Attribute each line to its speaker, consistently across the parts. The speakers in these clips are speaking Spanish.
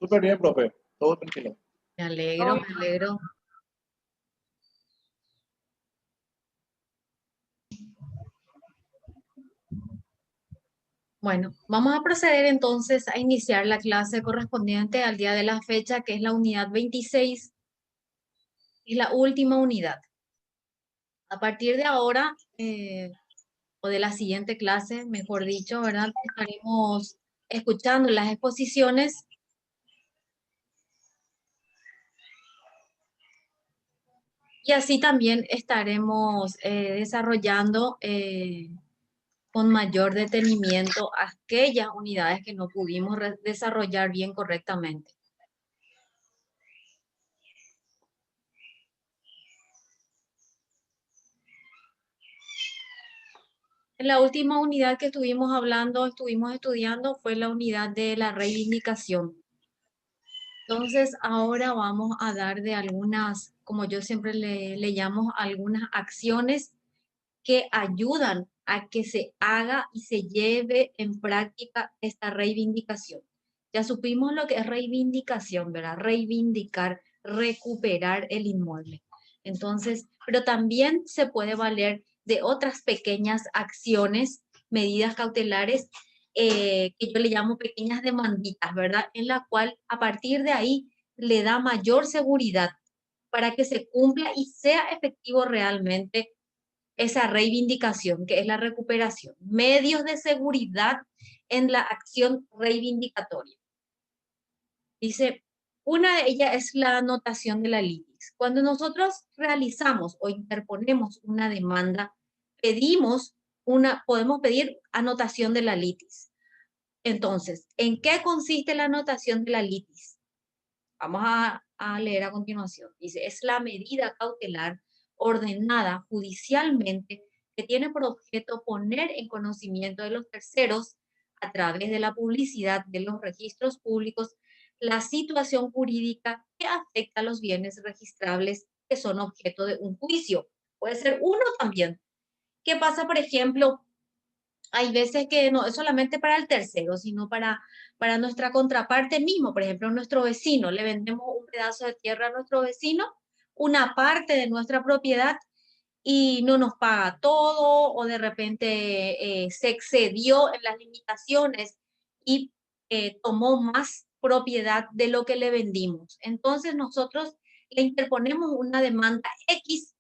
Speaker 1: Súper bien, profe. Todo tranquilo.
Speaker 2: Me alegro, me alegro. Bueno, vamos a proceder entonces a iniciar la clase correspondiente al día de la fecha, que es la unidad 26, es la última unidad. A partir de ahora, o de la siguiente clase, mejor dicho, ¿verdad? Estaremos escuchando las exposiciones y así también estaremos desarrollando con mayor detenimiento aquellas unidades que no pudimos desarrollar bien correctamente. En la última unidad que estuvimos estudiando, fue la unidad de la reivindicación. Entonces, ahora vamos a dar de algunas, como yo siempre le llamo, algunas acciones que ayudan a que se haga y se lleve en práctica esta reivindicación. Ya supimos lo que es reivindicación, ¿verdad? Reivindicar, recuperar el inmueble. Entonces, pero también se puede valer de otras pequeñas acciones, medidas cautelares, que yo le llamo pequeñas demanditas, ¿verdad? En la cual a partir de ahí le da mayor seguridad para que se cumpla y sea efectivo realmente esa reivindicación, que es la recuperación. Medios de seguridad en la acción reivindicatoria. Dice, una de ellas es la anotación de la litis. Cuando nosotros realizamos o interponemos una demanda, podemos pedir anotación de la litis. Entonces, ¿en qué consiste la anotación de la litis? Vamos a leer a continuación. Dice, es la medida cautelar ordenada judicialmente que tiene por objeto poner en conocimiento de los terceros, a través de la publicidad de los registros públicos, la situación jurídica que afecta a los bienes registrables que son objeto de un juicio. Puede ser uno también. ¿Qué pasa, por ejemplo? Hay veces que no es solamente para el tercero, sino para nuestra contraparte mismo. Por ejemplo, nuestro vecino, le vendemos un pedazo de tierra a nuestro vecino, una parte de nuestra propiedad, y no nos paga todo, o de repente se excedió en las limitaciones y tomó más propiedad de lo que le vendimos. Entonces nosotros le interponemos una demanda X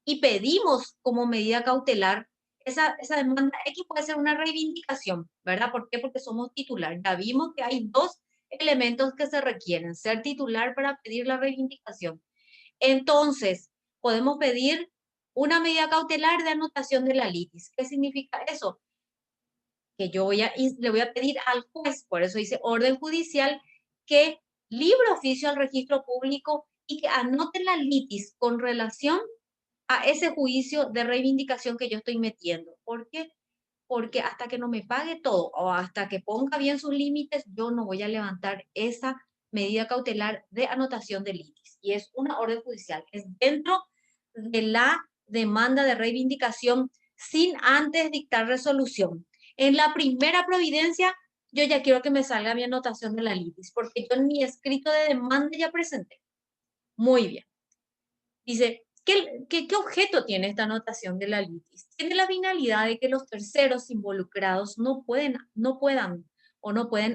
Speaker 2: y pedimos como medida cautelar esa demanda X. Puede ser una reivindicación, ¿verdad? ¿Por qué? Porque somos titular. Ya vimos que hay dos elementos que se requieren: ser titular para pedir la reivindicación. Entonces, podemos pedir una medida cautelar de anotación de la litis. ¿Qué significa eso? Que le voy a pedir al juez, por eso dice orden judicial, que libre oficio al registro público y que anote la litis con relación a ese juicio de reivindicación que yo estoy metiendo. ¿Por qué? Porque hasta que no me pague todo o hasta que ponga bien sus límites, yo no voy a levantar esa medida cautelar de anotación de litis. Y es una orden judicial, es dentro de la demanda de reivindicación sin antes dictar resolución. En la primera providencia, yo ya quiero que me salga mi anotación de la litis, porque yo en mi escrito de demanda ya presenté. Muy bien. Dice, ¿qué objeto tiene esta anotación de la litis? Tiene la finalidad de que los terceros involucrados no pueden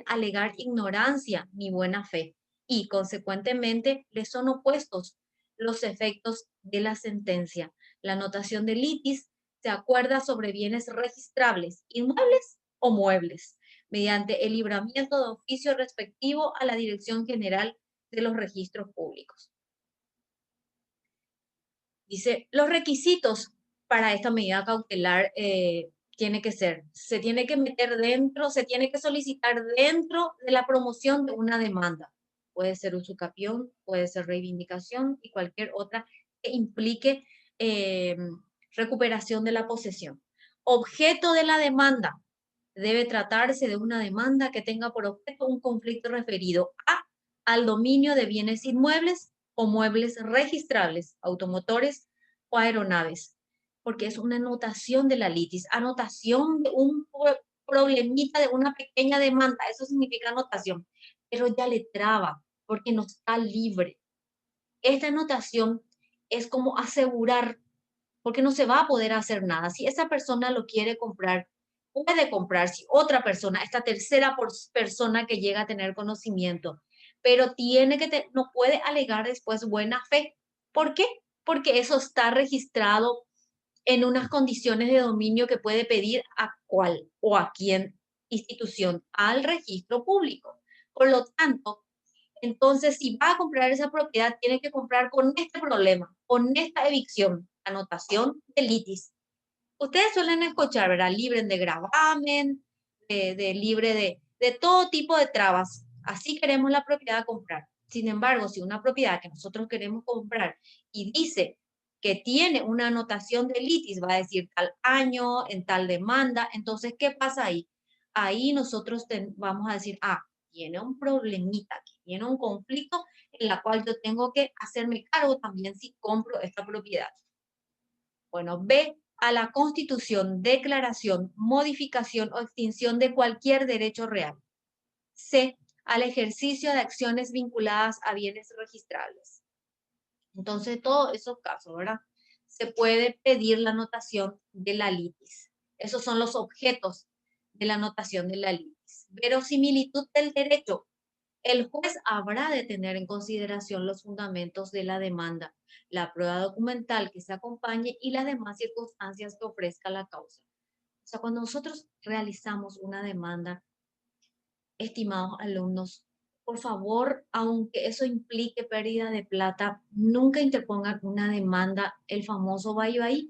Speaker 2: alegar ignorancia ni buena fe, y consecuentemente les son opuestos los efectos de la sentencia. La anotación de litis se acuerda sobre bienes registrables, inmuebles o muebles, mediante el libramiento de oficio respectivo a la Dirección General de los Registros Públicos. Dice, los requisitos para esta medida cautelar se tiene que meter dentro, se tiene que solicitar dentro de la promoción de una demanda. Puede ser usucapión, puede ser reivindicación y cualquier otra que implique eh, recuperación de la posesión. Objeto de la demanda. Debe tratarse de una demanda que tenga por objeto un conflicto referido al dominio de bienes inmuebles o muebles registrables, automotores o aeronaves, porque es una anotación de la litis, anotación de un problemita, de una pequeña demanda. Eso significa anotación. pero ya le traba porque no está libre. Esta anotación es como asegurar, porque no se va a poder hacer nada. Si esa persona lo quiere comprar, puede comprar. Si otra persona, esta tercera persona que llega a tener conocimiento, pero tiene que no puede alegar después buena fe. ¿Por qué? Porque eso está registrado en unas condiciones de dominio que puede pedir a cuál o a quién institución, al registro público. Por lo tanto, entonces, si va a comprar esa propiedad, tiene que comprar con este problema, con esta evicción, anotación de litis. Ustedes suelen escuchar, ¿verdad? Libre de gravamen, libre de todo tipo de trabas. Así queremos la propiedad a comprar. Sin embargo, si una propiedad que nosotros queremos comprar y dice que tiene una anotación de litis, va a decir tal año, en tal demanda, entonces, ¿qué pasa ahí? Ahí nosotros vamos a decir, tiene un problemita, tiene un conflicto en la cual yo tengo que hacerme cargo también si compro esta propiedad. Bueno, B, a la constitución, declaración, modificación o extinción de cualquier derecho real. C, al ejercicio de acciones vinculadas a bienes registrables. Entonces, todos esos casos, ¿verdad? Se puede pedir la anotación de la litis. Esos son los objetos de la anotación de la litis. Verosimilitud del derecho. El juez habrá de tener en consideración los fundamentos de la demanda, la prueba documental que se acompañe y las demás circunstancias que ofrezca la causa. O sea, cuando nosotros realizamos una demanda, estimados alumnos, por favor, aunque eso implique pérdida de plata, nunca interpongan una demanda, el famoso bye-bye.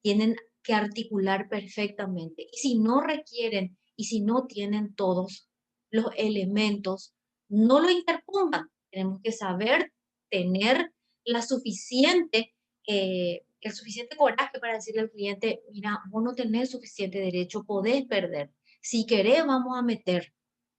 Speaker 2: Tienen que articular perfectamente. Y si no requieren y si no tienen todos los elementos, no lo interpongan. Tenemos que saber tener la suficiente, el suficiente coraje para decirle al cliente, mira, vos no tenés suficiente derecho, podés perder. Si querés, vamos a meter,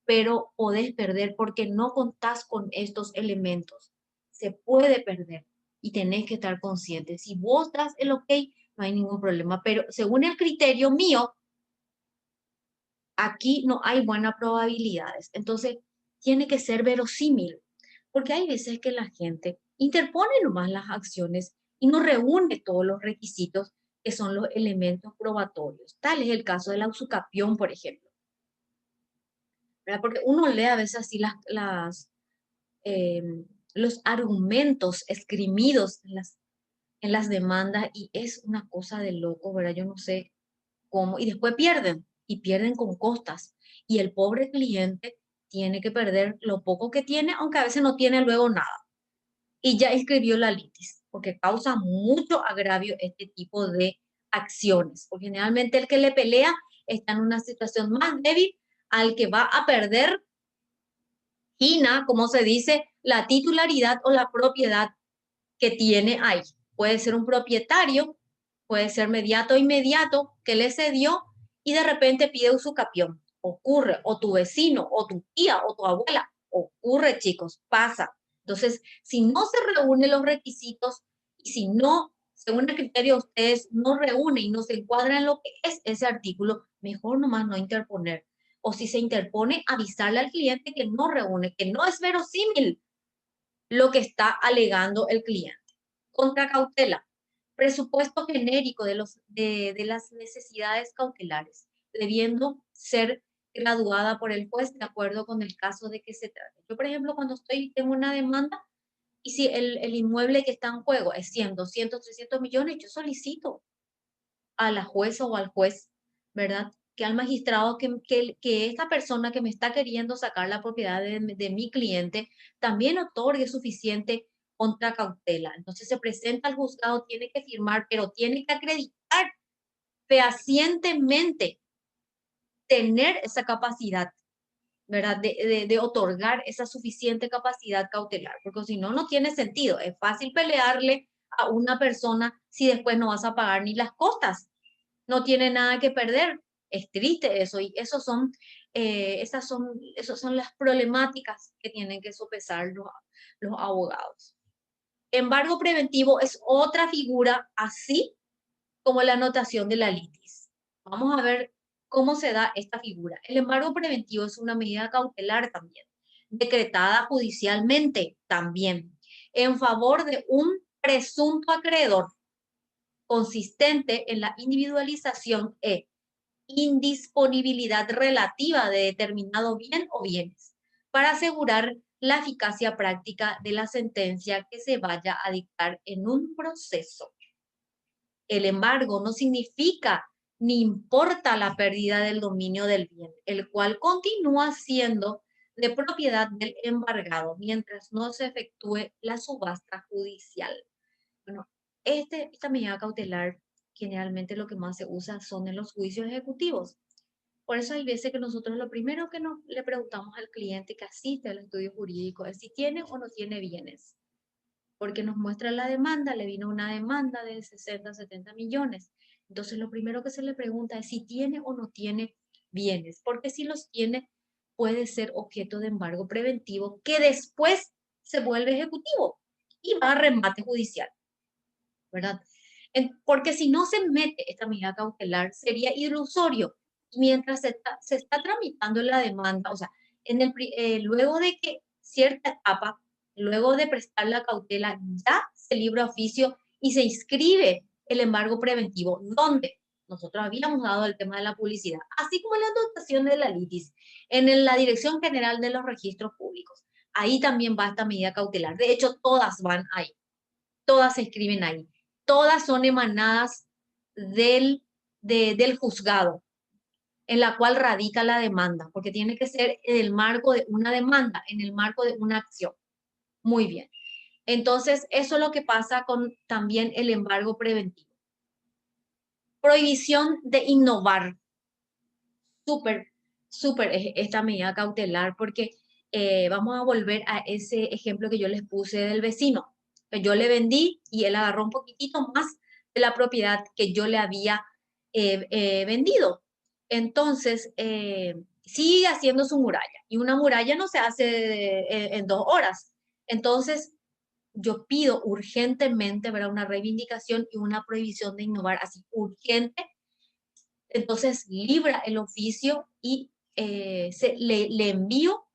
Speaker 2: pero podés perder porque no contás con estos elementos. Se puede perder y tenés que estar consciente. Si vos das el ok, no hay ningún problema, pero según el criterio mío, aquí no hay buenas probabilidades. Entonces, tiene que ser verosímil, porque hay veces que la gente interpone nomás las acciones y no reúne todos los requisitos que son los elementos probatorios. Tal es el caso de la usucapión, por ejemplo. ¿Verdad? Porque uno lee a veces así eh, los argumentos esgrimidos en las demandas y es una cosa de loco, ¿verdad? Yo no sé cómo, y después pierden, y pierden con costas. Y el pobre cliente tiene que perder lo poco que tiene, aunque a veces no tiene luego nada. Y ya escribió la litis, porque causa mucho agravio este tipo de acciones. Porque generalmente el que le pelea está en una situación más débil al que va a perder, como se dice, la titularidad o la propiedad que tiene ahí. Puede ser un propietario, puede ser mediato o inmediato que le cedió y de repente pide usucapión. Ocurre, o tu vecino, o tu tía, o tu abuela. Ocurre, chicos, pasa. Entonces, si no se reúnen los requisitos y si no, según el criterio ustedes no reúnen y no se encuadran en lo que es ese artículo, mejor nomás no interponer. O si se interpone, avisarle al cliente que no reúne, que no es verosímil lo que está alegando el cliente. Contracautela, presupuesto genérico de las necesidades cautelares, debiendo ser graduada por el juez de acuerdo con el caso de que se trate. Yo, por ejemplo, cuando tengo una demanda y si el inmueble que está en juego es 100, 200, 300 millones, yo solicito a la jueza o al juez, ¿verdad? Que al magistrado que esta persona que me está queriendo sacar la propiedad de mi cliente también otorgue suficiente contracautela. Entonces se presenta al juzgado, tiene que firmar, pero tiene que acreditar fehacientemente tener esa capacidad, ¿verdad? De otorgar esa suficiente capacidad cautelar, porque si no, no tiene sentido. Es fácil pelearle a una persona si después no vas a pagar ni las costas, no tiene nada que perder. Es triste eso y esas son las problemáticas que tienen que sopesar los abogados. Embargo preventivo es otra figura así como la anotación de la litis. Vamos a ver cómo se da esta figura. El embargo preventivo es una medida cautelar también. decretada judicialmente también, en favor de un presunto acreedor, consistente en la individualización e indisponibilidad relativa de determinado bien o bienes, para asegurar la eficacia práctica de la sentencia que se vaya a dictar en un proceso. El embargo no significa ni importa la pérdida del dominio del bien, el cual continúa siendo de propiedad del embargado mientras no se efectúe la subasta judicial. Bueno, esta medida cautelar generalmente lo que más se usa son en los juicios ejecutivos. Por eso hay veces que nosotros lo primero que le preguntamos al cliente que asiste al estudio jurídico es si tiene o no tiene bienes. Porque nos muestra la demanda, le vino una demanda de 60, 70 millones. Entonces lo primero que se le pregunta es si tiene o no tiene bienes, porque si los tiene puede ser objeto de embargo preventivo que después se vuelve ejecutivo y va a remate judicial, ¿verdad? Porque si no se mete esta medida cautelar sería ilusorio. Mientras se está tramitando la demanda, o sea, luego de que cierta etapa, luego de prestar la cautela, ya se libra oficio y se inscribe el embargo preventivo, donde nosotros habíamos dado el tema de la publicidad, así como la dotación de la litis, en la Dirección General de los Registros Públicos. Ahí también va esta medida cautelar. De hecho, todas van ahí, todas se inscriben ahí. Todas son emanadas del juzgado en la cual radica la demanda, porque tiene que ser en el marco de una demanda, en el marco de una acción. Muy bien. Entonces, eso es lo que pasa con también el embargo preventivo. Prohibición de innovar. Súper esta medida cautelar, porque vamos a volver a ese ejemplo que yo les puse del vecino. Yo le vendí y él agarró un poquitito más de la propiedad que yo le había vendido. Entonces, sigue haciendo su muralla. Y una muralla no se hace en 2 horas. Entonces, yo pido urgentemente, ¿verdad?, una reivindicación y una prohibición de innovar así urgente. Entonces, libra el oficio y le envío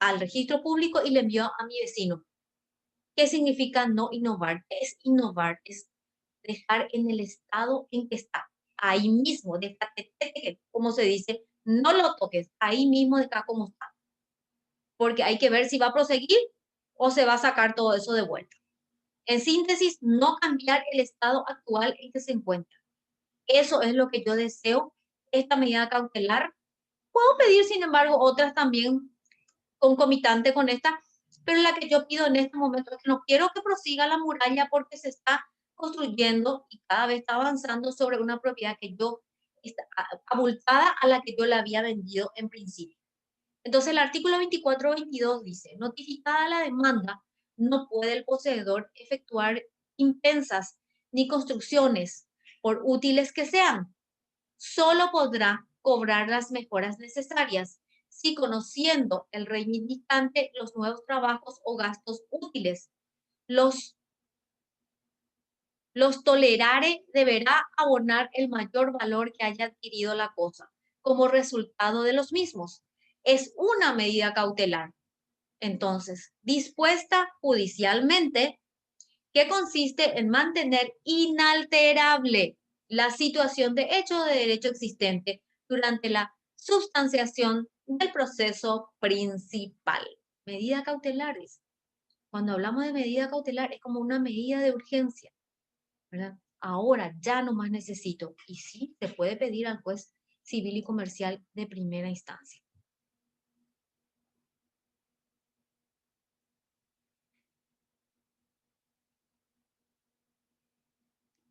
Speaker 2: al registro público y le envío a mi vecino. ¿Qué significa no innovar? Es innovar, es dejar en el estado en que está, ahí mismo, déjate, como se dice, no lo toques, ahí mismo deja como está. Porque hay que ver si va a proseguir o se va a sacar todo eso de vuelta. En síntesis, no cambiar el estado actual en que se encuentra. Eso es lo que yo deseo, esta medida cautelar. Puedo pedir, sin embargo, otras también concomitante con esta, pero la que yo pido en este momento es que no quiero que prosiga la muralla porque se está construyendo y cada vez está avanzando sobre una propiedad que yo está abultada a la que yo la había vendido en principio. Entonces el artículo 24-22 dice, notificada la demanda, no puede el poseedor efectuar impensas ni construcciones, por útiles que sean. Solo podrá cobrar las mejoras necesarias si, conociendo el reivindicante los nuevos trabajos o gastos útiles, los tolerare, deberá abonar el mayor valor que haya adquirido la cosa como resultado de los mismos. Es una medida cautelar. Entonces, dispuesta judicialmente, que consiste en mantener inalterable la situación de hecho de derecho existente durante la sustanciación del proceso principal. Medida cautelares. Cuando hablamos de medida cautelar es como una medida de urgencia, ¿verdad? Ahora ya no más necesito. Y sí, se puede pedir al juez civil y comercial de primera instancia.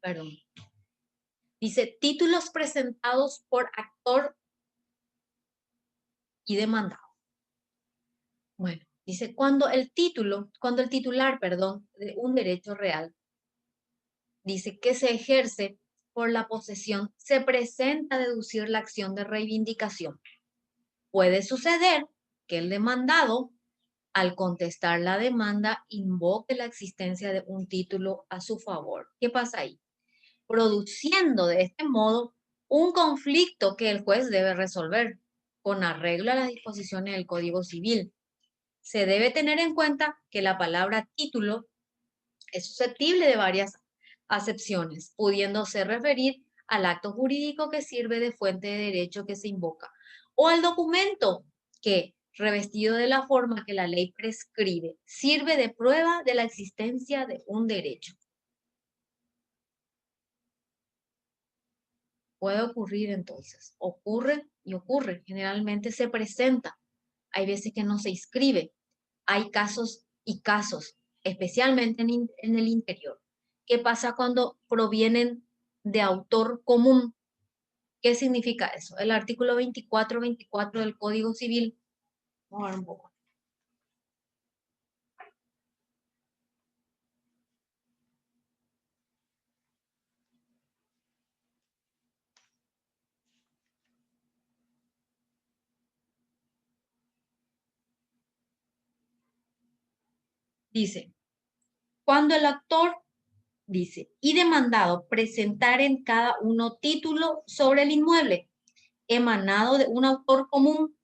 Speaker 2: Perdón. Dice, títulos presentados por actor y demandado. Bueno, dice, cuando el titular, perdón, de un derecho real, dice que se ejerce por la posesión, se presenta a deducir la acción de reivindicación. Puede suceder que el demandado, al contestar la demanda, invoque la existencia de un título a su favor. ¿Qué pasa ahí? Produciendo de este modo un conflicto que el juez debe resolver. con arreglo a las disposiciones del Código Civil. Se debe tener en cuenta que la palabra título es susceptible de varias acepciones, pudiéndose referir al acto jurídico que sirve de fuente de derecho que se invoca, o al documento que, revestido de la forma que la ley prescribe, sirve de prueba de la existencia de un derecho. Puede ocurrir entonces, ocurre y ocurre, generalmente se presenta, hay veces que no se inscribe, hay casos y casos, especialmente en el interior. ¿Qué pasa cuando provienen de autor común? ¿Qué significa eso? El artículo 24 del Código Civil. Vamos a ver un poco. Dice, cuando el autor dice, y demandado presentar en cada uno título sobre el inmueble emanado de un autor común,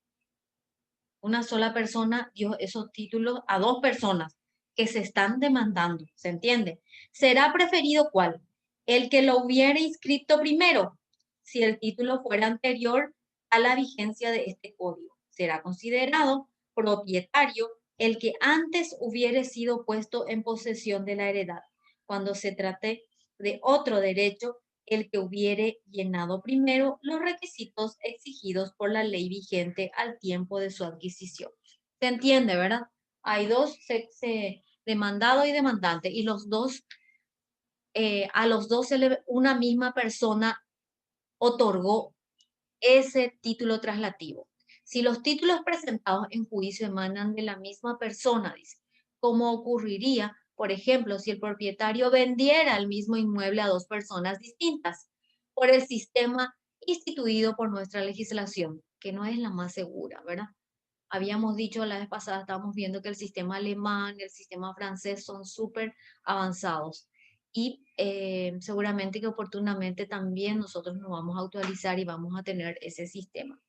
Speaker 2: una sola persona dio esos títulos a dos personas que se están demandando, ¿se entiende? ¿Será preferido cuál? El que lo hubiera inscrito primero, si el título fuera anterior a la vigencia de este código. Será considerado propietario el que antes hubiera sido puesto en posesión de la heredad, cuando se trate de otro derecho el que hubiere llenado primero los requisitos exigidos por la ley vigente al tiempo de su adquisición. ¿Se entiende, verdad? Hay dos, demandado y demandante, y los dos, a los dos una misma persona otorgó ese título traslativo. Si los títulos presentados en juicio emanan de la misma persona, dice, ¿cómo ocurriría, por ejemplo, si el propietario vendiera el mismo inmueble a dos personas distintas por el sistema instituido por nuestra legislación, que no es la más segura, ¿verdad? Habíamos dicho la vez pasada, estábamos viendo que el sistema alemán y el sistema francés son súper avanzados y seguramente que oportunamente también nosotros nos vamos a actualizar y vamos a tener ese sistema.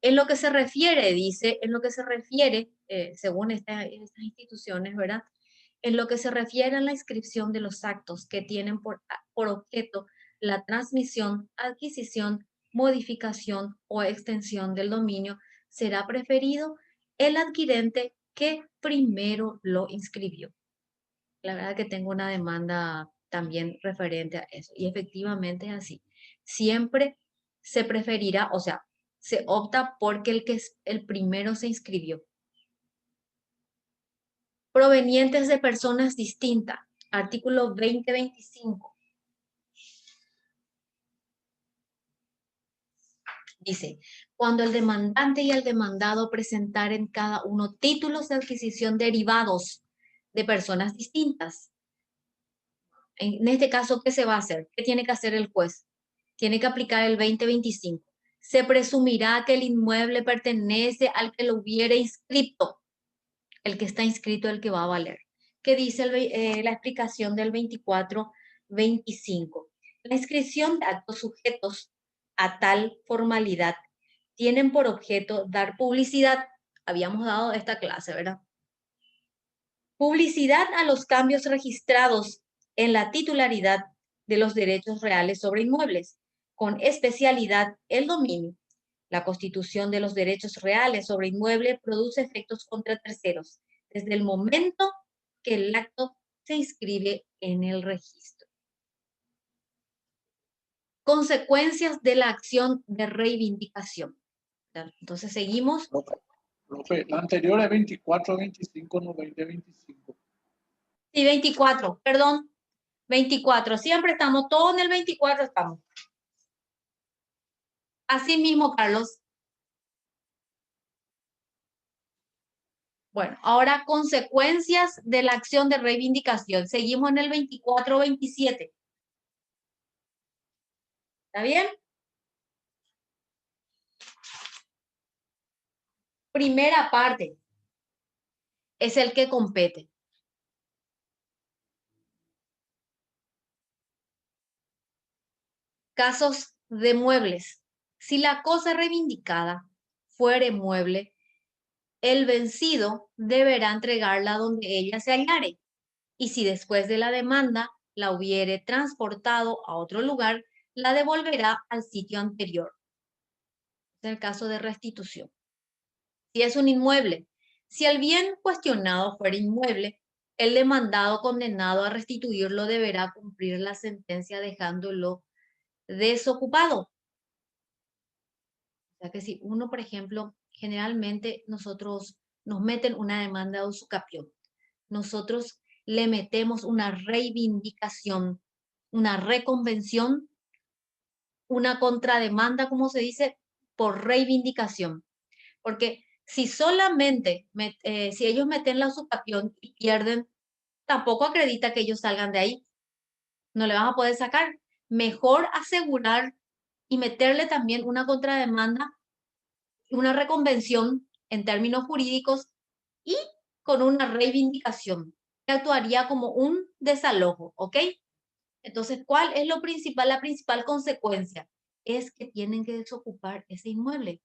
Speaker 2: En lo que se refiere, dice, en lo que se refiere, según estas instituciones, ¿verdad? En lo que se refiere a la inscripción de los actos que tienen por objeto la transmisión, adquisición, modificación o extensión del dominio, será preferido el adquirente que primero lo inscribió. La verdad que tengo una demanda también referente a eso y efectivamente es así. Siempre se preferirá, o sea, se opta porque el que es el primero se inscribió. Provenientes de personas distintas. Artículo 2025. Dice, cuando el demandante y el demandado presentaren cada uno títulos de adquisición derivados de personas distintas. En este caso, ¿qué se va a hacer? ¿Qué tiene que hacer el juez? Tiene que aplicar el 2025. Se presumirá que el inmueble pertenece al que lo hubiera inscrito. El que está inscrito es el que va a valer. ¿Qué dice la explicación del 24-25? La inscripción de actos sujetos a tal formalidad tienen por objeto dar publicidad. Habíamos dado esta clase, ¿verdad? Publicidad a los cambios registrados en la titularidad de los derechos reales sobre inmuebles, con especialidad el dominio. La constitución de los derechos reales sobre inmueble produce efectos contra terceros desde el momento que el acto se inscribe en el registro. Consecuencias de la acción de reivindicación. Entonces seguimos.
Speaker 1: Profe, la anterior es 24-25, no 20-25.
Speaker 2: Sí, 24, perdón. 24, siempre estamos, todos en el 24 estamos. Así mismo, Carlos. Bueno, ahora consecuencias de la acción de reivindicación. Seguimos en el 24-27. ¿Está bien? Primera parte es el que compete. Casos de muebles. Si la cosa reivindicada fuere mueble, el vencido deberá entregarla donde ella se hallare, y si después de la demanda la hubiere transportado a otro lugar, la devolverá al sitio anterior. Es el caso de restitución. Si es un inmueble, si el bien cuestionado fuera inmueble, el demandado condenado a restituirlo deberá cumplir la sentencia dejándolo desocupado. O sea que si uno, por ejemplo, generalmente nosotros nos meten una demanda de usucapión, nosotros le metemos una reivindicación, una reconvención, una contrademanda, como se dice, por reivindicación. Porque si solamente, si ellos meten la usucapión y pierden, tampoco acredita que ellos salgan de ahí. No le van a poder sacar. Mejor asegurar y meterle también una contrademanda, una reconvención en términos jurídicos y con una reivindicación que actuaría como un desalojo, ¿ok? Entonces, ¿cuál es lo principal? La principal consecuencia es que tienen que desocupar ese inmueble,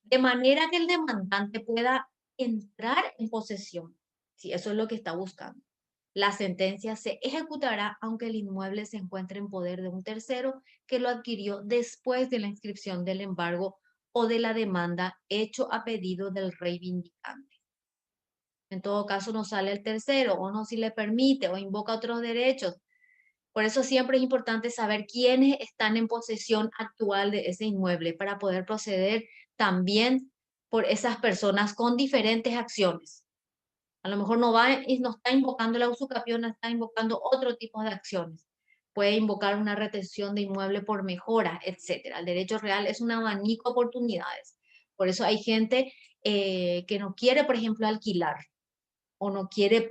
Speaker 2: de manera que el demandante pueda entrar en posesión, si eso es lo que está buscando. La sentencia se ejecutará aunque el inmueble se encuentre en poder de un tercero que lo adquirió después de la inscripción del embargo o de la demanda hecho a pedido del reivindicante. En todo caso, no sale el tercero o no si le permite o invoca otros derechos. Por eso siempre es importante saber quiénes están en posesión actual de ese inmueble para poder proceder también por esas personas con diferentes acciones. A lo mejor no va y no está invocando la usucapión, está invocando otro tipo de acciones. Puede invocar una retención de inmueble por mejora, etcétera. El derecho real es un abanico de oportunidades. Por eso hay gente que no quiere, por ejemplo, alquilar o no quiere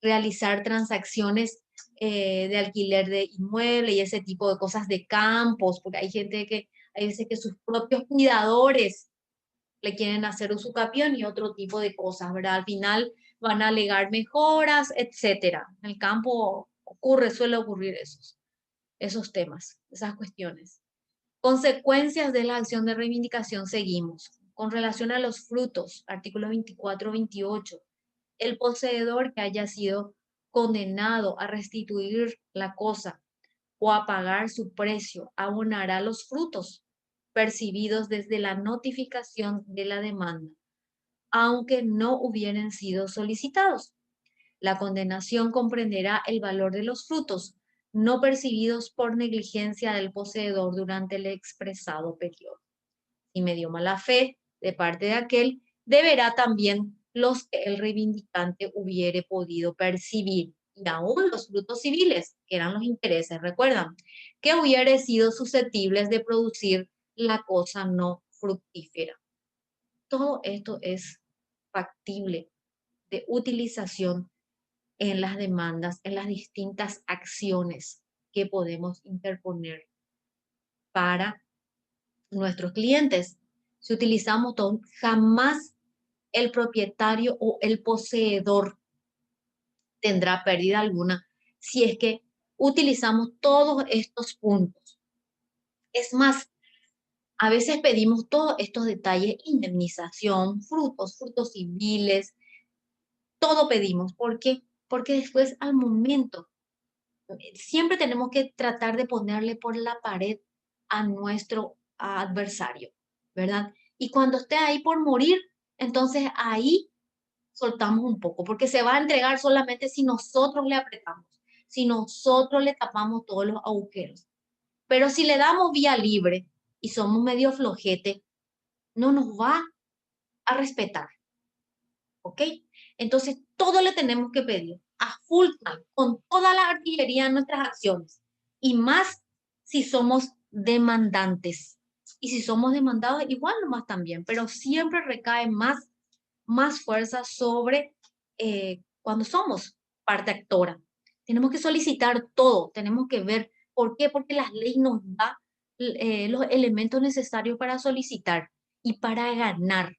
Speaker 2: realizar transacciones de alquiler de inmueble y ese tipo de cosas de campos, porque hay gente que, hay veces que sus propios cuidadores le quieren hacer usucapión y otro tipo de cosas, ¿verdad? Al final van a alegar mejoras, etcétera. En el campo suele ocurrir esos temas, esas cuestiones. Consecuencias de la acción de reivindicación seguimos. Con relación a los frutos, artículo 24-28, el poseedor que haya sido condenado a restituir la cosa o a pagar su precio abonará los frutos percibidos desde la notificación de la demanda, aunque no hubieran sido solicitados. La condenación comprenderá el valor de los frutos no percibidos por negligencia del poseedor durante el expresado periodo. Si me dio mala fe de parte de aquel, deberá también los que el reivindicante hubiere podido percibir, y aún los frutos civiles, que eran los intereses, recuerdan, que hubiere sido susceptibles de producir la cosa no fructífera. Todo esto es factible de utilización en las demandas, en las distintas acciones que podemos interponer para nuestros clientes. Si utilizamos todo, jamás el propietario o el poseedor tendrá pérdida alguna si es que utilizamos todos estos puntos. Es más, a veces pedimos todos estos detalles, indemnización, frutos civiles, todo pedimos. ¿Por qué? Porque después al momento, siempre tenemos que tratar de ponerle por la pared a nuestro adversario, ¿verdad? Y cuando esté ahí por morir, entonces ahí soltamos un poco, porque se va a entregar solamente si nosotros le apretamos, si nosotros le tapamos todos los agujeros. Pero si le damos vía libre y somos medio flojete, no nos va a respetar, ¿ok? Entonces, todo le tenemos que pedir a full time, con toda la artillería en nuestras acciones, y más si somos demandantes. Y si somos demandados, igual nomás también, pero siempre recae más fuerza sobre cuando somos parte actora. Tenemos que solicitar todo, tenemos que ver por qué, porque la ley nos da los elementos necesarios para solicitar y para ganar,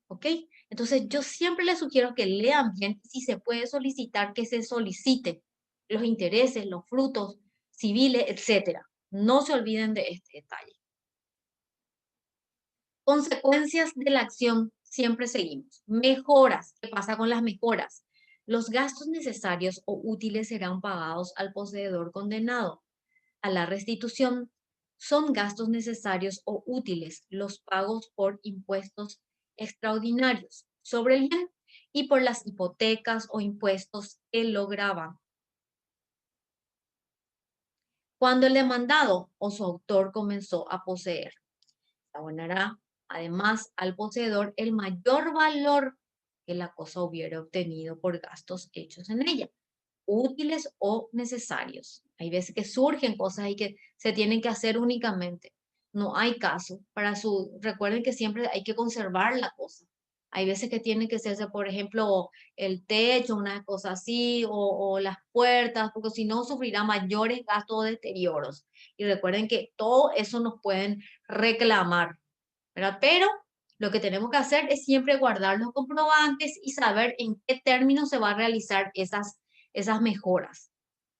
Speaker 2: ¿ok? Entonces yo siempre les sugiero que lean bien, si se puede solicitar, que se solicite los intereses, los frutos civiles, etcétera. No se olviden de este detalle. Consecuencias de la acción, siempre seguimos. Mejoras, ¿qué pasa con las mejoras? Los gastos necesarios o útiles serán pagados al poseedor condenado. A la restitución son gastos necesarios o útiles los pagos por impuestos extraordinarios sobre el bien y por las hipotecas o impuestos que lo gravan. Cuando el demandado o su autor comenzó a poseer, se abonará además al poseedor el mayor valor que la cosa hubiera obtenido por gastos hechos en ella, útiles o necesarios. Hay veces que surgen cosas y que se tienen que hacer únicamente. No hay caso. Recuerden que siempre hay que conservar la cosa. Hay veces que tienen que hacerse, por ejemplo, el techo, una cosa así, o las puertas, porque si no sufrirá mayores gastos o deterioros. Y recuerden que todo eso nos pueden reclamar, ¿verdad? Pero lo que tenemos que hacer es siempre guardar los comprobantes y saber en qué términos se va a realizar esas mejoras.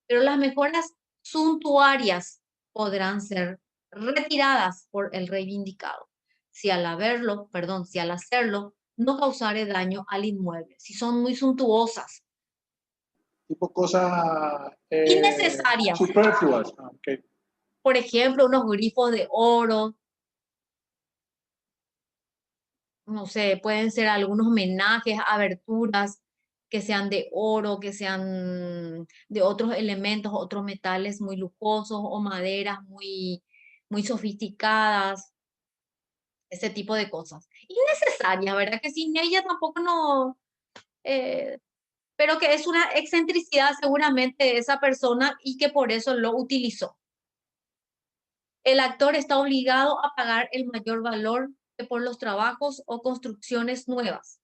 Speaker 2: Pero las mejoras suntuarias podrán ser retiradas por el reivindicado si al hacerlo no causare daño al inmueble, si son muy suntuosas,
Speaker 1: Tipo cosas
Speaker 2: innecesarias.
Speaker 1: superfluas. Okay.
Speaker 2: Por ejemplo, unos grifos de oro, no sé, pueden ser algunos homenajes, aberturas que sean de oro, que sean de otros elementos, otros metales muy lujosos o maderas muy sofisticadas, ese tipo de cosas. Innecesarias, ¿verdad? Que sin ella tampoco no, eh, pero que es una excentricidad seguramente de esa persona y que por eso lo utilizó. El actor está obligado a pagar el mayor valor que por los trabajos o construcciones nuevas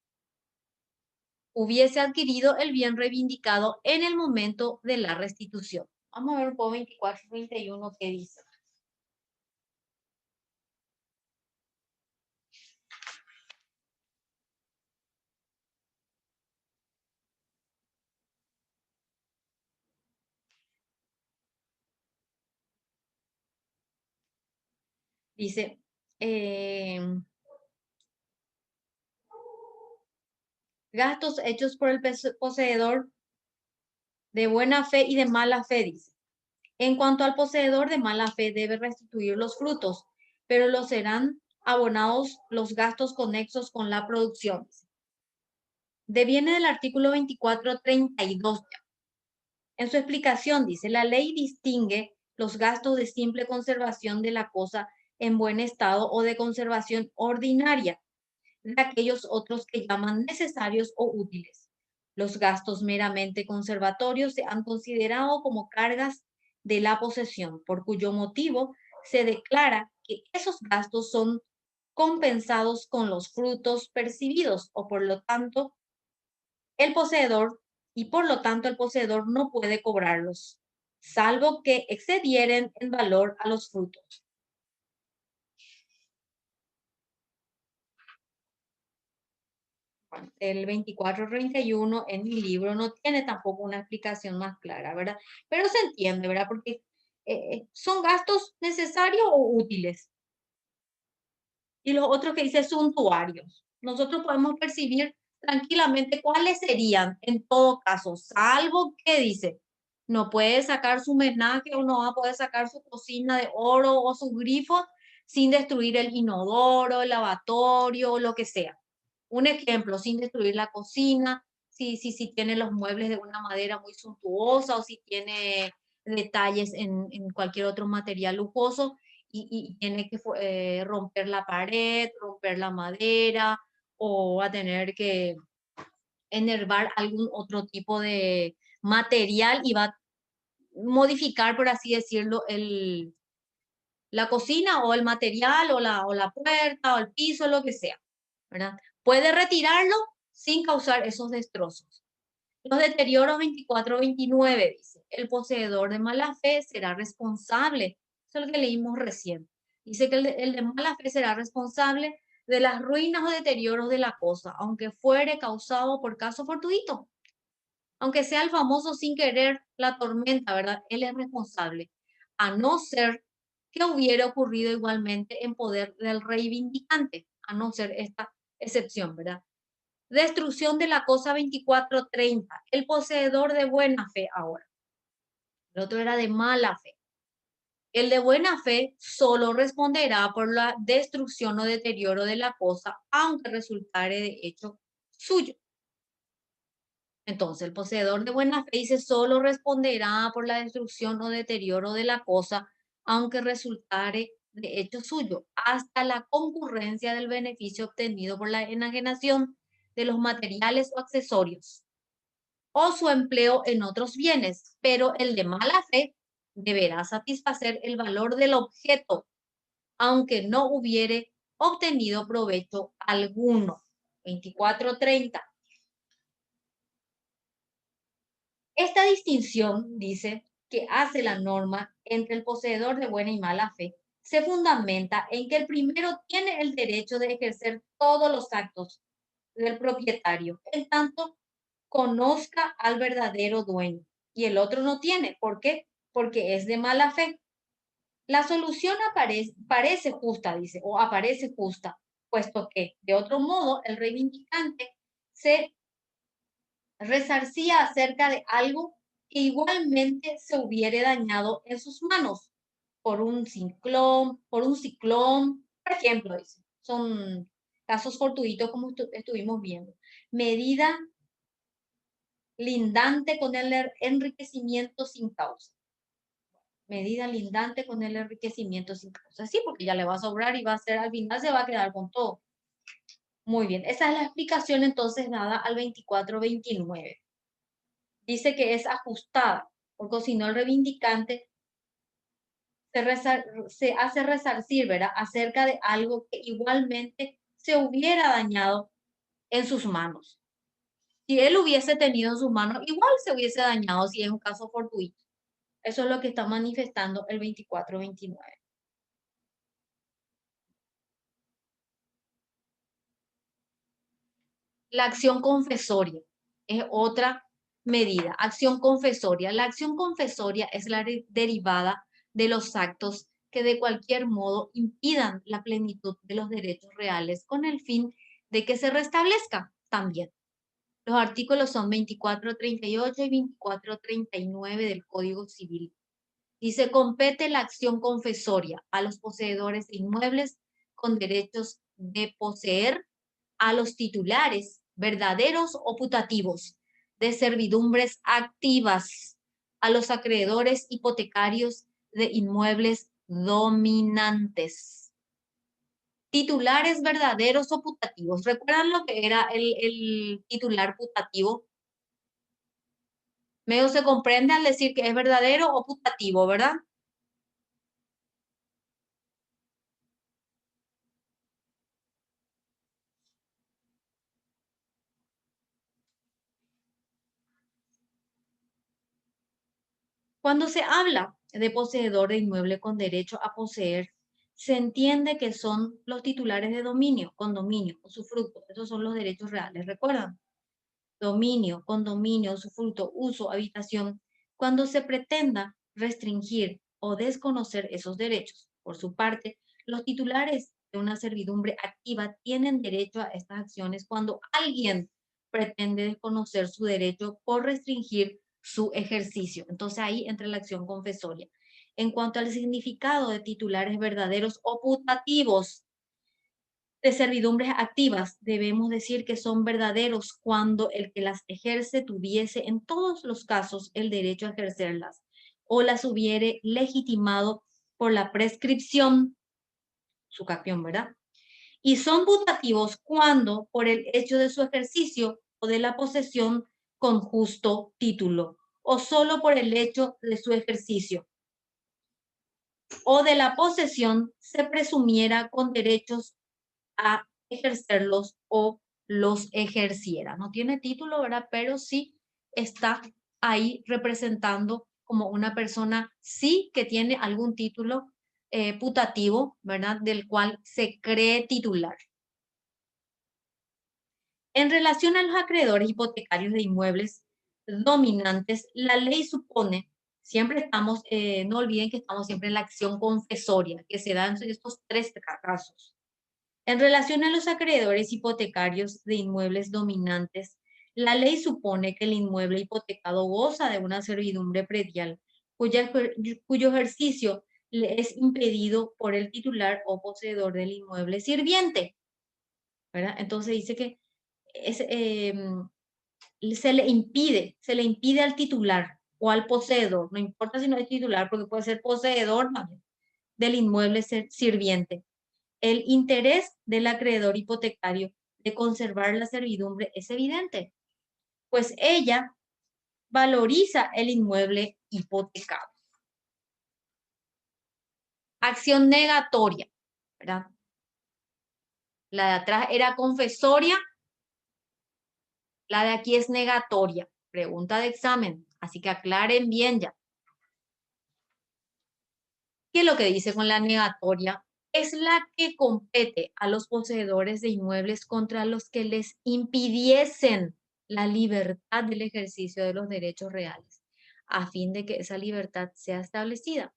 Speaker 2: hubiese adquirido el bien reivindicado en el momento de la restitución. Vamos a ver un poco 24-31 qué dice. Dice, gastos hechos por el poseedor de buena fe y de mala fe, dice. En cuanto al poseedor de mala fe, debe restituir los frutos, pero los serán abonados los gastos conexos con la producción. Deviene del artículo 24-32. En su explicación dice, la ley distingue los gastos de simple conservación de la cosa en buen estado o de conservación ordinaria de aquellos otros que llaman necesarios o útiles. Los gastos meramente conservatorios se han considerado como cargas de la posesión, por cuyo motivo se declara que esos gastos son compensados con los frutos percibidos o por lo tanto el poseedor por lo tanto el poseedor no puede cobrarlos, salvo que excedieren en valor a los frutos. El 24-31 en mi libro no tiene tampoco una explicación más clara, ¿verdad? Pero se entiende, ¿verdad? Porque son gastos necesarios o útiles. Y los otros que dice suntuarios. Nosotros podemos percibir tranquilamente cuáles serían en todo caso, salvo que dice, no puede sacar su menaje o no va a poder sacar su cocina de oro o su grifo sin destruir el inodoro, el lavatorio o lo que sea. Un ejemplo, sin destruir la cocina, si tiene los muebles de una madera muy suntuosa o si tiene detalles en cualquier otro material lujoso y tiene que romper la pared, romper la madera o va a tener que enervar algún otro tipo de material y va a modificar, por así decirlo, la cocina o el material o la puerta o el piso, lo que sea, ¿verdad? Puede retirarlo sin causar esos destrozos. Los deterioros 24-29 dice, el poseedor de mala fe será responsable. Eso es lo que leímos recién. Dice que el de mala fe será responsable de las ruinas o deterioros de la cosa, aunque fuere causado por caso fortuito. Aunque sea el famoso sin querer la tormenta, ¿verdad? Él es responsable. A no ser que hubiera ocurrido igualmente en poder del reivindicante, a no ser esta excepción, ¿verdad? Destrucción de la cosa 2430, el poseedor de buena fe ahora. El otro era de mala fe. El de buena fe solo responderá por la destrucción o deterioro de la cosa, aunque resultare de hecho suyo. Entonces, el poseedor de buena fe dice solo responderá por la destrucción o deterioro de la cosa, aunque resultare de hecho suyo, hasta la concurrencia del beneficio obtenido por la enajenación de los materiales o accesorios, o su empleo en otros bienes, pero el de mala fe deberá satisfacer el valor del objeto, aunque no hubiere obtenido provecho alguno. 2430. Esta distinción, dice, que hace la norma entre el poseedor de buena y mala fe, se fundamenta en que el primero tiene el derecho de ejercer todos los actos del propietario, en tanto conozca al verdadero dueño, y el otro no tiene. ¿Por qué? Porque es de mala fe. La solución parece justa, dice, o aparece justa, puesto que, de otro modo, el reivindicante se resarcía acerca de algo que igualmente se hubiere dañado en sus manos por un ciclón, por ejemplo, dice. Son casos fortuitos como estuvimos viendo. Medida lindante con el enriquecimiento sin causa. Medida lindante con el enriquecimiento sin causa. Sí, porque ya le va a sobrar y va a ser, al final se va a quedar con todo. Muy bien, esa es la explicación entonces dada al 2429. Dice que es ajustada, porque si no el reivindicante se hace resarcir, ¿verdad?, acerca de algo que igualmente se hubiera dañado en sus manos. Si él hubiese tenido en sus manos, igual se hubiese dañado si es un caso fortuito. Eso es lo que está manifestando el 2429. La acción confesoria es otra medida. Acción confesoria. La acción confesoria es la derivada de los actos que de cualquier modo impidan la plenitud de los derechos reales con el fin de que se restablezca también. Los artículos son 2438 y 2439 del Código Civil. Dice, compete la acción confesoria a los poseedores de inmuebles con derechos de poseer, a los titulares verdaderos o putativos de servidumbres activas, a los acreedores hipotecarios de inmuebles dominantes. Titulares verdaderos o putativos. ¿Recuerdan lo que era el titular putativo? Medio se comprende al decir que es verdadero o putativo, ¿verdad? Cuando se habla de poseedor de inmueble con derecho a poseer, se entiende que son los titulares de dominio, condominio, usufructo. Esos son los derechos reales, ¿recuerdan? Dominio, condominio, usufructo, uso, habitación. Cuando se pretenda restringir o desconocer esos derechos, por su parte, los titulares de una servidumbre activa tienen derecho a estas acciones cuando alguien pretende desconocer su derecho por restringir su ejercicio. Entonces ahí entra la acción confesoria. En cuanto al significado de titulares verdaderos o putativos de servidumbres activas, debemos decir que son verdaderos cuando el que las ejerce tuviese en todos los casos el derecho a ejercerlas o las hubiere legitimado por la prescripción, su capión, ¿verdad? Y son putativos cuando por el hecho de su ejercicio o de la posesión con justo título, o solo por el hecho de su ejercicio o de la posesión se presumiera con derechos a ejercerlos o los ejerciera. No tiene título, ¿verdad? Pero sí está ahí representando como una persona, sí que tiene algún título putativo, ¿verdad? Del cual se cree titular. En relación a los acreedores hipotecarios de inmuebles dominantes, la ley supone Siempre estamos, no olviden que estamos siempre en la acción confesoria, que se da en estos tres casos. En relación a los acreedores hipotecarios de inmuebles dominantes, la ley supone que el inmueble hipotecado goza de una servidumbre predial, cuyo ejercicio le es impedido por el titular o poseedor del inmueble sirviente, ¿verdad? Entonces dice que se le impide al titular o al poseedor, no importa si no es titular, porque puede ser poseedor también, del inmueble sirviente. El interés del acreedor hipotecario de conservar la servidumbre es evidente, pues ella valoriza el inmueble hipotecado. Acción negatoria, ¿verdad? La de atrás era confesoria, la de aquí es negatoria. Pregunta de examen, así que aclaren bien ya. ¿Qué es lo que dice con la negatoria? Es la que compete a los poseedores de inmuebles contra los que les impidiesen la libertad del ejercicio de los derechos reales, a fin de que esa libertad sea establecida.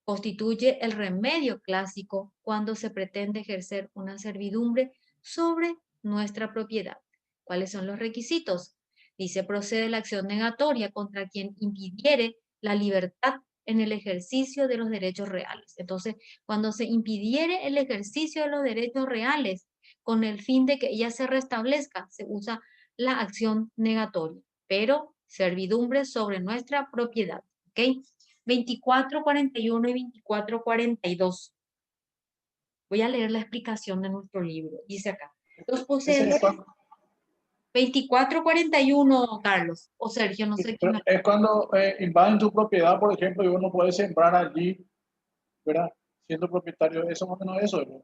Speaker 2: Constituye el remedio clásico cuando se pretende ejercer una servidumbre sobre nuestra propiedad. ¿Cuáles son los requisitos? Dice, procede la acción negatoria contra quien impidiere la libertad en el ejercicio de los derechos reales. Entonces, cuando se impidiere el ejercicio de los derechos reales con el fin de que ella se restablezca, se usa la acción negatoria, pero servidumbre sobre nuestra propiedad. ¿Ok? 2441 y 2442. Voy a leer la explicación de nuestro libro. Dice acá, los poseedores... 2441, Carlos, o Sergio, no sé quién me...
Speaker 1: Es cuando invaden tu propiedad, por ejemplo, y uno puede sembrar allí, ¿verdad? Siendo propietario de eso, más o menos eso. ¿No?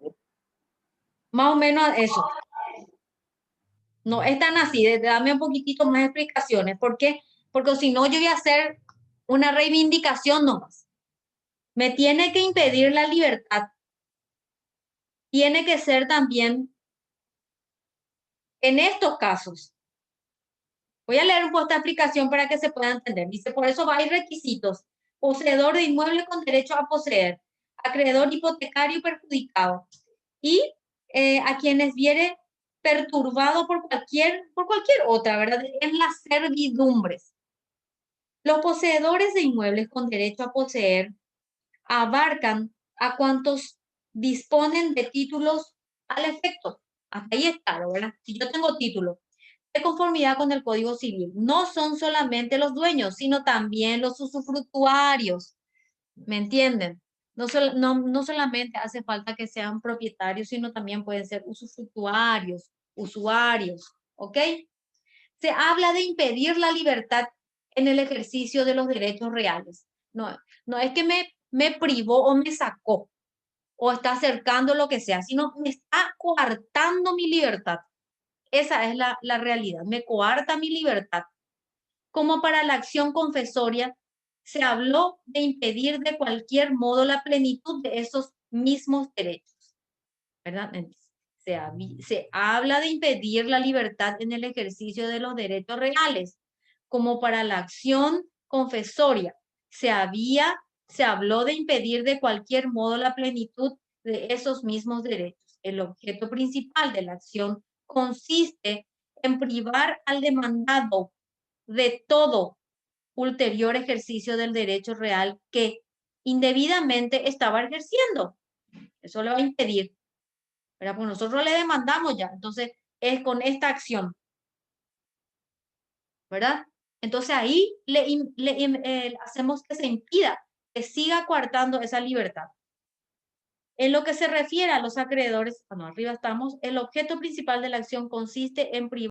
Speaker 2: Más o menos eso. No es tan así, dame un poquitito más explicaciones. ¿Por qué? Porque si no, yo voy a hacer una reivindicación nomás. Me tiene que impedir la libertad. Tiene que ser también en estos casos. Voy a leer un poco esta explicación para que se pueda entender. Dice, por eso va a ir requisitos. Poseedor de inmueble con derecho a poseer. Acreedor hipotecario perjudicado. Y a quienes viere perturbado por cualquier otra, ¿verdad? En las servidumbres. Los poseedores de inmuebles con derecho a poseer abarcan a cuantos disponen de títulos al efecto. Hasta ahí está, ¿verdad? Si yo tengo título de conformidad con el Código Civil, no son solamente los dueños, sino también los usufructuarios. ¿Me entienden? No solamente hace falta que sean propietarios, sino también pueden ser usufructuarios, usuarios, ¿ok? Se habla de impedir la libertad en el ejercicio de los derechos reales. No es que me privó o me sacó o está acercando lo que sea, sino me está coartando mi libertad. Esa es la realidad, me coarta mi libertad. Como para la acción confesoria, se habló de impedir de cualquier modo la plenitud de esos mismos derechos, ¿verdad? Se habla de impedir la libertad en el ejercicio de los derechos reales. Como para la acción confesoria, se habló de impedir de cualquier modo la plenitud de esos mismos derechos. El objeto principal de la acción consiste en privar al demandado de todo ulterior ejercicio del derecho real que indebidamente estaba ejerciendo. Eso le va a impedir. ¿Verdad? Pues nosotros le demandamos ya. Entonces, es con esta acción. ¿Verdad? Entonces ahí hacemos que se impida, que siga coartando esa libertad. En lo que se refiere a los acreedores, bueno, arriba estamos, el objeto principal de la acción consiste en privar